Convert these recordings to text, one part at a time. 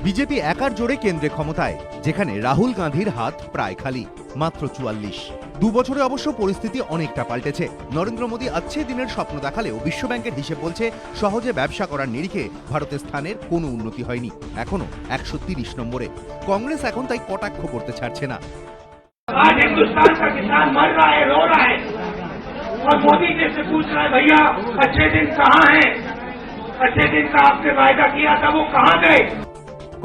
BJP একার জোরে কেন্দ্রে ক্ষমতায়, যেখানে রাহুল গান্ধীর হাত প্রায় খালি, মাত্র 44। 2 বছরে অবশ্য পরিস্থিতি অনেকটা পাল্টেছে। নরেন্দ্র মোদী আচ্ছে দিনের স্বপ্ন দেখালেও বিশ্বব্যাংকের হিসেব বলছে সহজে ব্যবসা করার নিরিখে ভারতের স্থানের কোনো উন্নতি হয়নি, এখনো 130 নম্বরে। কংগ্রেস এখন তাই কটাক্ষ করতে ছাড়ছে না। आज हिंदुस्तान का किसान मर रहा है, रो रहा है और मोदी जी से पूछ रहा है, भैया अच्छे दिन कहाँ हैं? अच्छे दिन का आपने वायदा किया था, वो कहाँ गए?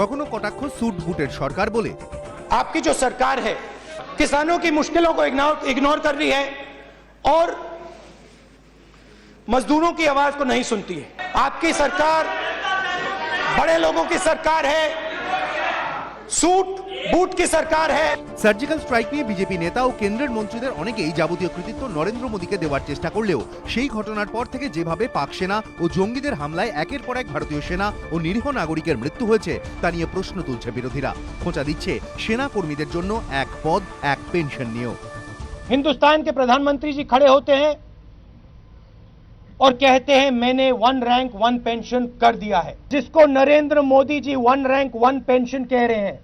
কখনো কটাক্ষ सूट बूटेर सरकार बोले, आपकी जो सरकार है किसानों की मुश्किलों को इग्नोर कर रही है और मजदूरों की आवाज को नहीं सुनती है। आपकी सरकार बड़े लोगों की सरकार है, सूट बूट की सरकार है। সার্জিক্যাল স্ট্রাইক নিয়ে বিজেপি নেতা ও কেন্দ্রের মন্ত্রীদের অনেকেই যাবতীয় কৃতিত্ব নরেন্দ্র মোদীকে দেওয়ার চেষ্টা করলেও সেই ঘটনার পর থেকে যেভাবে পাক সেনা ও জঙ্গিদের হামলায় একের পর এক ভারতীয় সেনা ও নিরীহ নাগরিকের মৃত্যু হয়েছে তা নিয়ে প্রশ্ন তুলছে বিরোধীরা। খোঁচা দিচ্ছে সেনা কর্মীদের জন্য এক পদ এক পেনশন নিয়েও। हिंदुस्तान के प्रधानमंत्री जी खड़े होते हैं और कहते हैं मैंने 1 रैंक 1 पेंशन कर दिया है। जिसको नरेंद्र मोदी जी 1 रैंक 1 पेंशन कह रहे हैं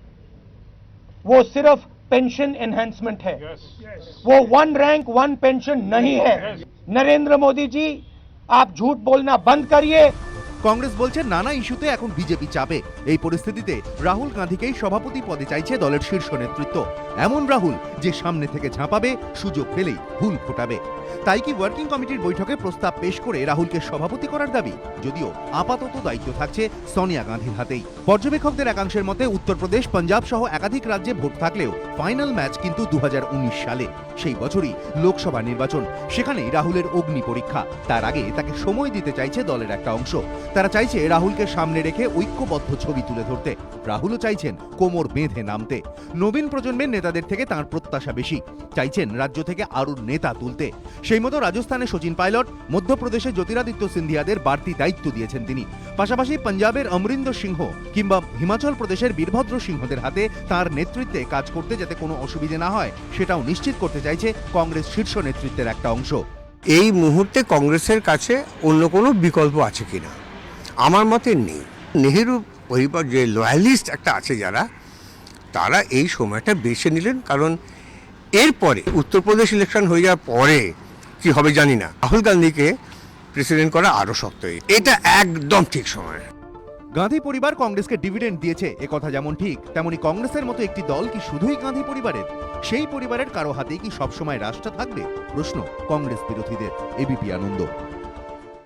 वो सिर्फ पेंशन एनहांसमेंट है, वो 1 रैंक 1 पेंशन नहीं है। नरेंद्र मोदी जी आप झूठ बोलना बंद करिए। কংগ্রেস বলছে নানা ইস্যুতে এখন বিজেপি চাপে। এই পরিস্থিতিতে রাহুল গান্ধীকেই সভাপতি পদে চাইছে দলের শীর্ষ নেতৃত্ব। এমন রাহুল যে সামনে থেকে ঝাঁপাবে, সুযোগ পেলেই হুল ফোটাবে। তাই কি ওয়ার্কিং কমিটির বৈঠকে প্রস্তাব পেশ করে রাহুলকে সভাপতি করার দাবি, যদিও আপাতত দায়িত্ব থাকছে সোনিয়া গান্ধীর হাতেই। পর্যবেক্ষকদের একাংশের মতে উত্তরপ্রদেশ, পাঞ্জাব সহ একাধিক রাজ্যে ভোট থাকলেও ফাইনাল ম্যাচ কিন্তু 2019 সালে। সেই বছরই লোকসভা নির্বাচন, সেখানেই রাহুলের অগ্নি পরীক্ষা। তার আগে তাকে সময় দিতে চাইছে দলের একটা অংশ। তারা চাইছে রাহুলকে সামনে রেখে ঐক্যবদ্ধ ছবি তুলে ধরতে। রাহুলও চাইছেন কোমর বেঁধে নামতে। নবীন প্রজন্মের নেতাদের থেকে তাঁর প্রত্যাশা বেশি, চাইছেন রাজ্য থেকে আরও নেতা তুলতে। সেই মতো রাজস্থানে সচিন পাইলট, মধ্যপ্রদেশে জ্যোতিরাদিত্য সিন্ধিয়াদের বাড়তি দায়িত্ব দিয়েছেন তিনি। পাশাপাশি পাঞ্জাবের অমরিন্দর সিংহ কিংবা হিমাচল প্রদেশের বীরভদ্র সিংহদের হাতে তাঁর নেতৃত্বে কাজ করতে যাতে কোনো অসুবিধে না হয় সেটাও নিশ্চিত করতে চাইছে কংগ্রেস শীর্ষ নেতৃত্বের একটা অংশ। এই মুহূর্তে কংগ্রেসের কাছে অন্য কোনো বিকল্প আছে কিনা আমার মতে নেই। নেহেরু পরিবার যে লয়ালিস্ট একটা আছে যারা, তারা এই সময়টা বেছে নিলেন, কারণ এরপরে উত্তরপ্রদেশ ইলেকশন হয়ে যাওয়ার পরে কি হবে জানি না, রাহুল গান্ধীকে প্রেসিডেন্ট করা আরো শক্ত। এটা একদম ঠিক সময়। গান্ধী পরিবার কংগ্রেসকে ডিভিডেন্ড দিয়েছে, একথা যেমন ঠিক, তেমনি কংগ্রেসের মতো একটি দল কি শুধুই গান্ধী পরিবারের? সেই পরিবারের কারো হাতেই কি সবসময় রাষ্ট্র থাকবে? প্রশ্ন কংগ্রেস বিরোধীদের। এবিপি আনন্দ।